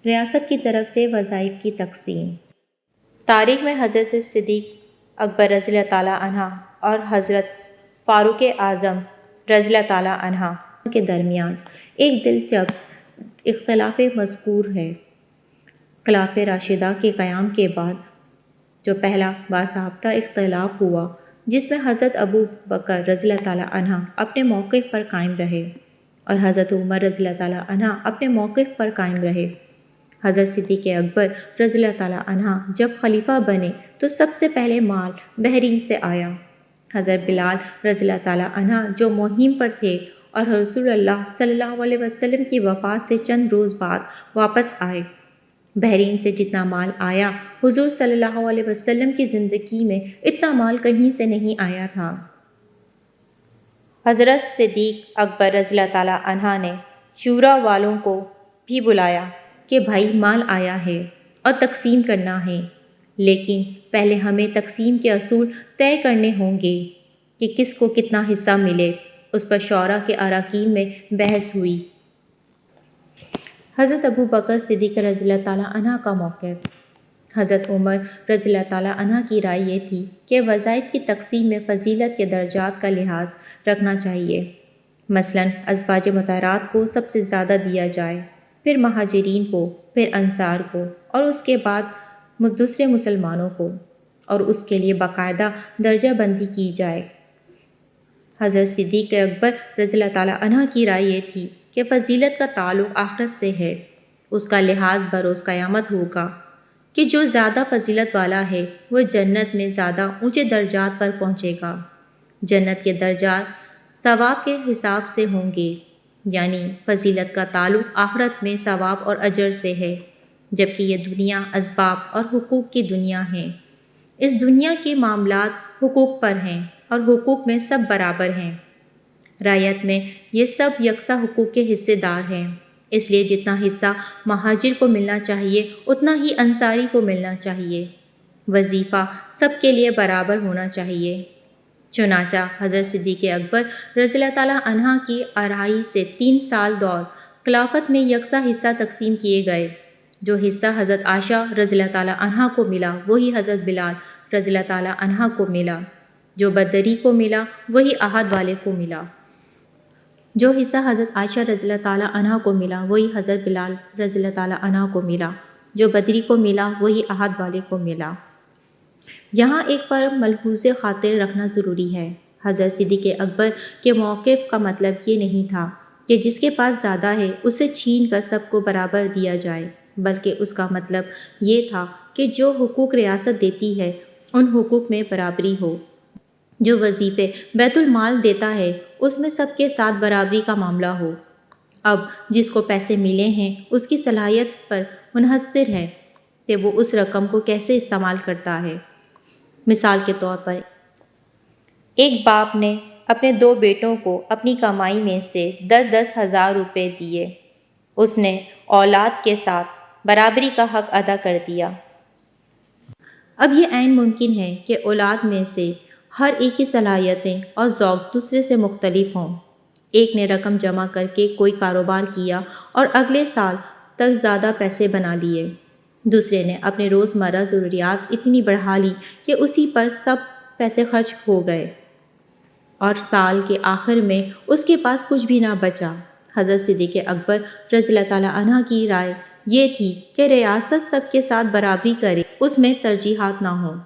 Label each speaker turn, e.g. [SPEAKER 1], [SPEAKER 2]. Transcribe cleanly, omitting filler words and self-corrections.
[SPEAKER 1] ریاست کی طرف سے وظائف کی تقسیم۔ تاریخ میں حضرت صدیق اکبر رضی اللہ تعالیٰ عنہ اور حضرت فاروق اعظم رضی اللہ تعالیٰ عنہ کے درمیان ایک دلچسپ اختلاف مذکور ہے۔ خلافت راشدہ کے قیام کے بعد جو پہلا باضابطہ اختلاف ہوا، جس میں حضرت ابو بکر رضی اللہ تعالیٰ عنہ اپنے موقف پر قائم رہے اور حضرت عمر رضی اللہ تعالیٰ عنہ اپنے موقف پر قائم رہے۔ حضرت صدیق اکبر رضی اللہ تعالیٰ عنہ جب خلیفہ بنے تو سب سے پہلے مال بحرین سے آیا۔ حضرت بلال رضی اللہ تعالیٰ عنہ جو مہم پر تھے اور رسول اللہ صلی اللہ علیہ وسلم کی وفات سے چند روز بعد واپس آئے۔ بحرین سے جتنا مال آیا، حضور صلی اللہ علیہ وسلم کی زندگی میں اتنا مال کہیں سے نہیں آیا تھا۔ حضرت صدیق اکبر رضی اللہ تعالیٰ عنہ نے شورا والوں کو بھی بلایا کہ بھائی مال آیا ہے اور تقسیم کرنا ہے، لیکن پہلے ہمیں تقسیم کے اصول طے کرنے ہوں گے کہ کس کو کتنا حصہ ملے۔ اس پر شورا کے اراکین میں بحث ہوئی۔ حضرت ابو بکر صدیق رضی اللہ تعالیٰ عنہ کا موقف۔ حضرت عمر رضی اللہ تعالیٰ عنہ کی رائے یہ تھی کہ وظائف کی تقسیم میں فضیلت کے درجات کا لحاظ رکھنا چاہیے۔ مثلاً ازواج مطہرات کو سب سے زیادہ دیا جائے، پھر مہاجرین کو، پھر انصار کو اور اس کے بعد دوسرے مسلمانوں کو، اور اس کے لیے باقاعدہ درجہ بندی کی جائے۔ حضرت صدیق اکبر رضی اللہ تعالیٰ عنہ کی رائے یہ تھی کہ فضیلت کا تعلق آخرت سے ہے، اس کا لحاظ بروز قیامت ہوگا کہ جو زیادہ فضیلت والا ہے وہ جنت میں زیادہ اونچے درجات پر پہنچے گا۔ جنت کے درجات ثواب کے حساب سے ہوں گے، یعنی فضیلت کا تعلق آخرت میں ثواب اور اجر سے ہے، جبکہ یہ دنیا اسباب اور حقوق کی دنیا ہے۔ اس دنیا کے معاملات حقوق پر ہیں اور حقوق میں سب برابر ہیں۔ رعیت میں یہ سب یکساں حقوق کے حصے دار ہیں، اس لیے جتنا حصہ مہاجر کو ملنا چاہیے اتنا ہی انصاری کو ملنا چاہیے۔ وظیفہ سب کے لیے برابر ہونا چاہیے۔ چنانچہ حضرت صدیق اکبر رضی اللہ تعالیٰ عنہ کی آرائی سے 3 سال دور خلافت میں یکساں حصہ تقسیم کیے گئے۔ جو حصہ حضرت عائشہ رضی اللہ تعالیٰ عنہ کو ملا وہی حضرت بلال رضی اللہ تعالیٰ عنہ کو ملا، جو بدری کو ملا وہی احد والے کو ملا۔ جو حصہ حضرت عائشہ رضی اللہ تعالیٰ عنہ کو ملا وہی حضرت بلال رضی اللہ تعالیٰ عنہ کو ملا، جو بدری کو ملا وہی احد والے کو ملا۔ یہاں ایک پر ملحوظ خاطر رکھنا ضروری ہے۔ حضرت صدیق اکبر کے موقف کا مطلب یہ نہیں تھا کہ جس کے پاس زیادہ ہے اسے چھین کر سب کو برابر دیا جائے، بلکہ اس کا مطلب یہ تھا کہ جو حقوق ریاست دیتی ہے ان حقوق میں برابری ہو۔ جو وظیفے بیت المال دیتا ہے اس میں سب کے ساتھ برابری کا معاملہ ہو۔ اب جس کو پیسے ملے ہیں اس کی صلاحیت پر منحصر ہے کہ وہ اس رقم کو کیسے استعمال کرتا ہے۔ مثال کے طور پر ایک باپ نے اپنے 2 بیٹوں کو اپنی کمائی میں سے 10-10 ہزار روپے دیے۔ اس نے اولاد کے ساتھ برابری کا حق ادا کر دیا۔ اب یہ عین ممکن ہے کہ اولاد میں سے ہر ایک کی صلاحیتیں اور ذوق دوسرے سے مختلف ہوں۔ ایک نے رقم جمع کر کے کوئی کاروبار کیا اور اگلے سال تک زیادہ پیسے بنا لیے، دوسرے نے اپنے روزمرہ ضروریات اتنی بڑھا لی کہ اسی پر سب پیسے خرچ ہو گئے اور سال کے آخر میں اس کے پاس کچھ بھی نہ بچا۔ حضرت صدیق اکبر رضی اللہ تعالیٰ عنہ کی رائے یہ تھی کہ ریاست سب کے ساتھ برابری کرے، اس میں ترجیحات نہ ہوں۔